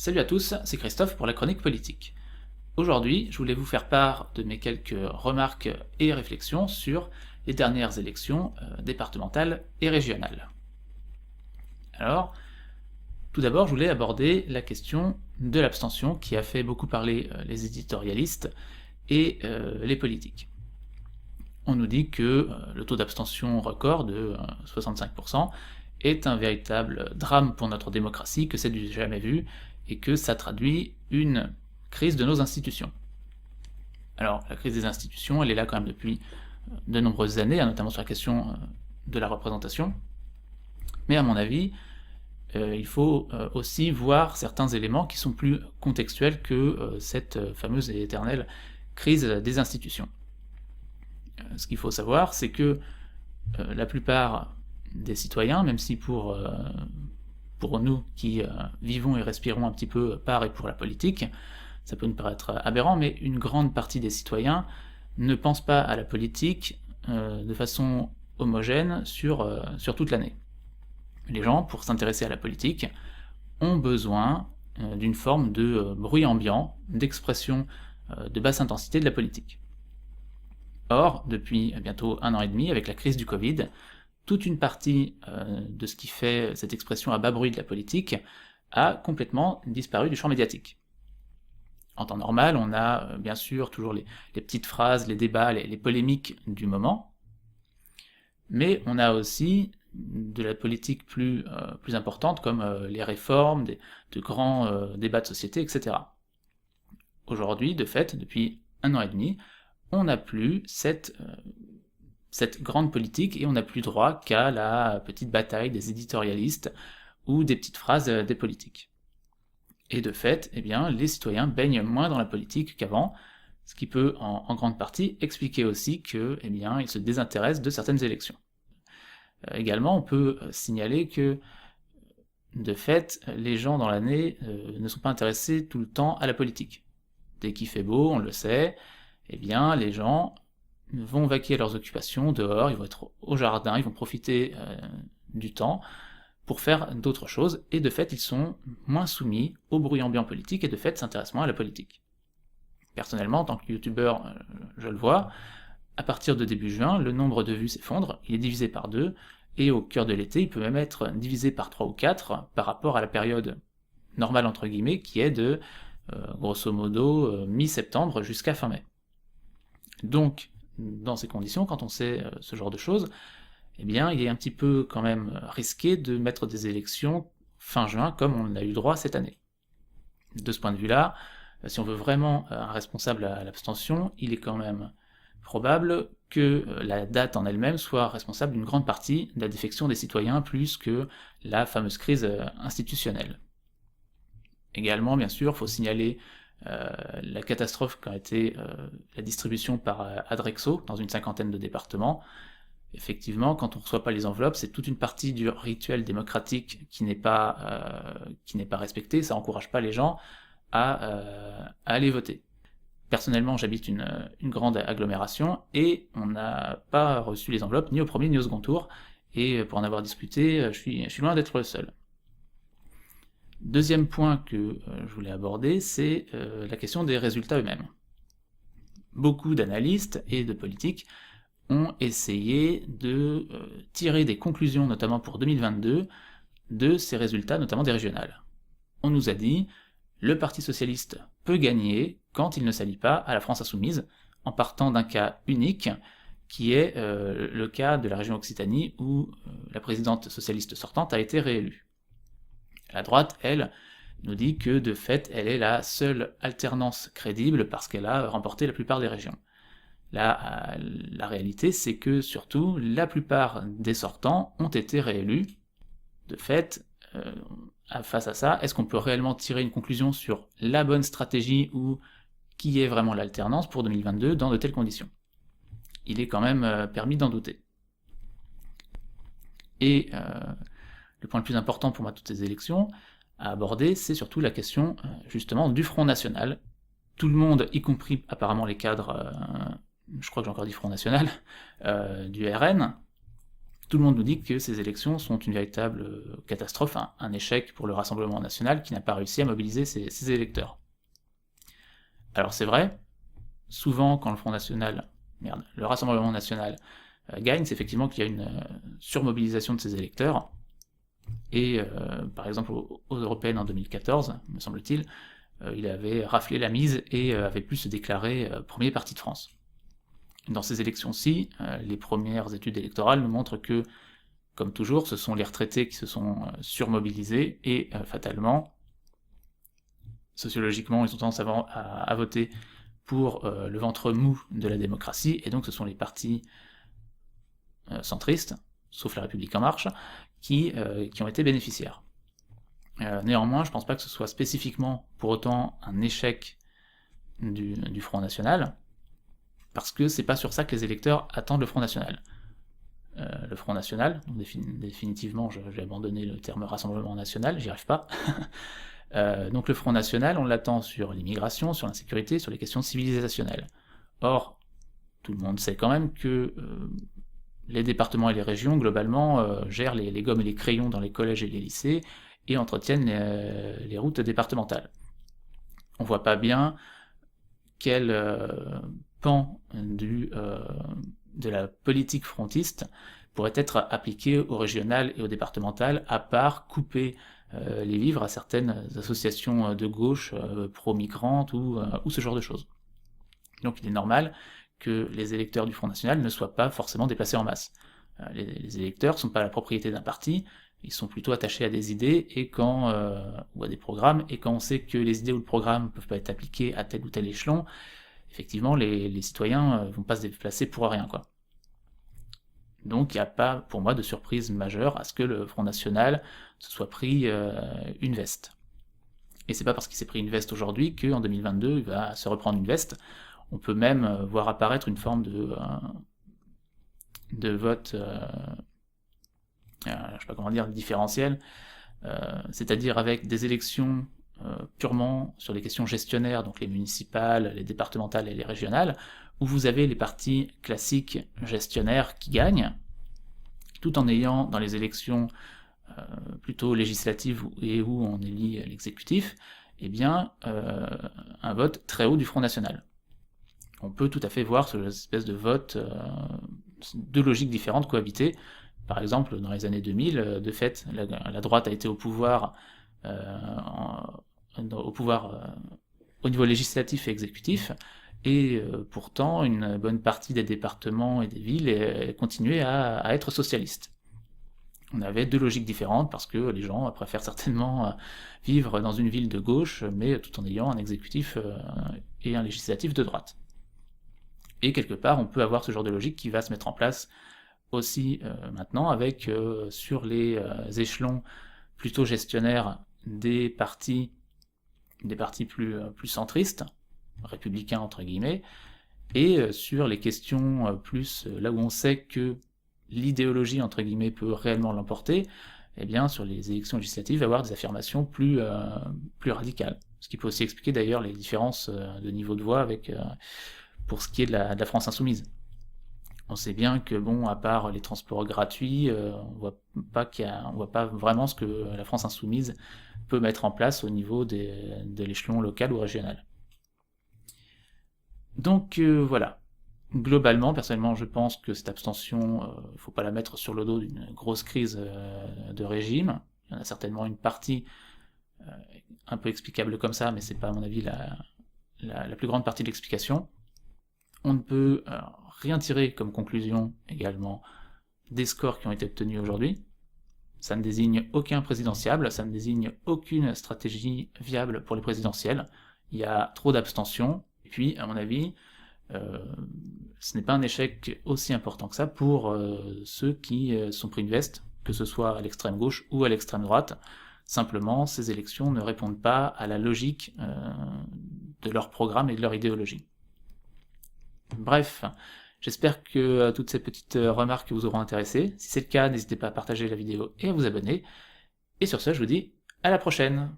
Salut à tous, c'est Christophe pour la chronique politique. Aujourd'hui, je voulais vous faire part de mes quelques remarques et réflexions sur les dernières élections départementales et régionales. Alors, tout d'abord, je voulais aborder la question de l'abstention qui a fait beaucoup parler les éditorialistes et les politiques. On nous dit que le taux d'abstention record de 65% est un véritable drame pour notre démocratie, que c'est du jamais vu, et que ça traduit une crise de nos institutions. Alors, la crise des institutions, elle est là quand même depuis de nombreuses années, notamment sur la question de la représentation, mais à mon avis, il faut aussi voir certains éléments qui sont plus contextuels que cette fameuse et éternelle crise des institutions. Ce qu'il faut savoir, c'est que la plupart des citoyens, même si pour nous qui vivons et respirons un petit peu par et pour la politique, ça peut nous paraître aberrant, mais une grande partie des citoyens ne pensent pas à la politique de façon homogène sur toute l'année. Les gens, pour s'intéresser à la politique, ont besoin d'une forme de bruit ambiant, d'expression de basse intensité de la politique. Or, depuis bientôt 1 an et demi, avec la crise du Covid, toute une partie de ce qui fait cette expression à bas bruit de la politique a complètement disparu du champ médiatique. En temps normal, on a bien sûr toujours les petites phrases, les débats, les polémiques du moment, mais on a aussi de la politique plus importante, comme les réformes, de grands débats de société, etc. Aujourd'hui, de fait, depuis 1 an et demi, on n'a plus cette grande politique, et on n'a plus droit qu'à la petite bataille des éditorialistes ou des petites phrases des politiques. Et de fait, eh bien, les citoyens baignent moins dans la politique qu'avant, ce qui peut en grande partie expliquer aussi que, eh bien, ils se désintéressent de certaines élections. Également, on peut signaler que, de fait, les gens dans l'année ne sont pas intéressés tout le temps à la politique. Dès qu'il fait beau, on le sait, eh bien, les gens vont vaquer à leurs occupations dehors, ils vont être au jardin, ils vont profiter du temps pour faire d'autres choses, et de fait, ils sont moins soumis au bruit ambiant politique, et de fait, s'intéressent moins à la politique. Personnellement, en tant que youtubeur, je le vois, à partir de début juin, le nombre de vues s'effondre, il est divisé par 2, et au cœur de l'été, il peut même être divisé par 3 ou 4 par rapport à la période normale, entre guillemets, qui est de, grosso modo, mi-septembre jusqu'à fin mai. Donc, dans ces conditions, quand on sait ce genre de choses, eh bien, il est un petit peu quand même risqué de mettre des élections fin juin, comme on a eu droit cette année. De ce point de vue-là, si on veut vraiment un responsable à l'abstention, il est quand même probable que la date en elle-même soit responsable d'une grande partie de la défection des citoyens, plus que la fameuse crise institutionnelle. Également, bien sûr, il faut signaler la catastrophe qu'a été la distribution par Adrexo dans une 50aine de départements. Effectivement, quand on ne reçoit pas les enveloppes, c'est toute une partie du rituel démocratique qui n'est pas respectée, ça n'encourage pas les gens à aller voter. Personnellement, j'habite une grande agglomération, et on n'a pas reçu les enveloppes ni au premier ni au second tour, et pour en avoir discuté, je suis loin d'être le seul. Deuxième point que je voulais aborder, c'est la question des résultats eux-mêmes. Beaucoup d'analystes et de politiques ont essayé de tirer des conclusions, notamment pour 2022, de ces résultats, notamment des régionales. On nous a dit, le Parti Socialiste peut gagner quand il ne s'allie pas à la France Insoumise, en partant d'un cas unique, qui est le cas de la région Occitanie, où la présidente socialiste sortante a été réélue. La droite, elle, nous dit que, de fait, elle est la seule alternance crédible parce qu'elle a remporté la plupart des régions. La réalité, c'est que, surtout, la plupart des sortants ont été réélus. De fait, face à ça, est-ce qu'on peut réellement tirer une conclusion sur la bonne stratégie ou qui est vraiment l'alternance pour 2022 dans de telles conditions? Il est quand même permis d'en douter. Et le point le plus important pour moi de toutes ces élections à aborder, c'est surtout la question justement du Front National. Tout le monde, y compris apparemment les cadres, je crois que j'ai encore dit Front National, du RN, tout le monde nous dit que ces élections sont une véritable catastrophe, un échec pour le Rassemblement national qui n'a pas réussi à mobiliser ses électeurs. Alors c'est vrai, souvent quand le Rassemblement national gagne, c'est effectivement qu'il y a une surmobilisation de ses électeurs, et par exemple aux européennes en 2014, me semble-t-il, il avait raflé la mise et avait pu se déclarer premier parti de France. Dans ces élections-ci, les premières études électorales nous montrent que, comme toujours, ce sont les retraités qui se sont surmobilisés, et fatalement, sociologiquement, ils ont tendance à voter pour le ventre mou de la démocratie, et donc ce sont les partis centristes, sauf la République En Marche, qui ont été bénéficiaires. Néanmoins, je pense pas que ce soit spécifiquement pour autant un échec du Front National, parce que c'est pas sur ça que les électeurs attendent le Front National. Le Front National, définitivement, je vais abandonner le terme Rassemblement National, j'y arrive pas. Donc le Front National, on l'attend sur l'immigration, sur l'insécurité, sur les questions civilisationnelles. Or, tout le monde sait quand même que les départements et les régions, globalement, gèrent les gommes et les crayons dans les collèges et les lycées, et entretiennent les routes départementales. On voit pas bien quel pan de la politique frontiste pourrait être appliqué au régional et au départemental, à part couper les vivres à certaines associations de gauche pro-migrantes ou ce genre de choses. Donc il est normal que les électeurs du Front National ne soient pas forcément déplacés en masse. Les électeurs ne sont pas la propriété d'un parti, ils sont plutôt attachés à des idées ou à des programmes, et quand on sait que les idées ou le programme ne peuvent pas être appliqués à tel ou tel échelon, effectivement les citoyens vont pas se déplacer pour rien, quoi. Donc il n'y a pas, pour moi, de surprise majeure à ce que le Front National se soit pris une veste. Et c'est pas parce qu'il s'est pris une veste aujourd'hui qu'en 2022 il va se reprendre une veste. On peut même voir apparaître une forme de vote, je sais pas comment dire, différentiel, c'est-à-dire avec des élections purement sur les questions gestionnaires, donc les municipales, les départementales et les régionales, où vous avez les partis classiques gestionnaires qui gagnent, tout en ayant dans les élections plutôt législatives et où on élit l'exécutif, eh bien un vote très haut du Front National. On peut tout à fait voir cette espèce de vote, deux logiques différentes cohabiter. Par exemple, dans les années 2000, de fait, la droite a été au pouvoir au niveau législatif et exécutif, et pourtant une bonne partie des départements et des villes continuaient à être socialistes. On avait deux logiques différentes, parce que les gens préfèrent certainement vivre dans une ville de gauche, mais tout en ayant un exécutif et un législatif de droite. Et quelque part, on peut avoir ce genre de logique qui va se mettre en place aussi maintenant, avec sur les échelons plutôt gestionnaires des partis plus centristes, républicains entre guillemets, et sur les questions plus là où on sait que l'idéologie entre guillemets peut réellement l'emporter, eh bien sur les élections législatives, il va y avoir des affirmations plus radicales. Ce qui peut aussi expliquer d'ailleurs les différences de niveau de voix pour ce qui est de la France Insoumise. On sait bien que, bon, à part les transports gratuits, on voit pas vraiment ce que la France Insoumise peut mettre en place au niveau de l'échelon local ou régional. Donc voilà. Globalement, personnellement, je pense que cette abstention, faut pas la mettre sur le dos d'une grosse crise de régime. Il y en a certainement une partie un peu explicable comme ça, mais c'est pas à mon avis la plus grande partie de l'explication. On ne peut rien tirer comme conclusion également des scores qui ont été obtenus aujourd'hui. Ça ne désigne aucun présidentiable, ça ne désigne aucune stratégie viable pour les présidentielles. Il y a trop d'abstention, et puis, à mon avis, ce n'est pas un échec aussi important que ça pour ceux qui sont pris une veste, que ce soit à l'extrême gauche ou à l'extrême droite. Simplement, ces élections ne répondent pas à la logique de leur programme et de leur idéologie. Bref, j'espère que toutes ces petites remarques vous auront intéressé. Si c'est le cas, n'hésitez pas à partager la vidéo et à vous abonner. Et sur ce, je vous dis à la prochaine!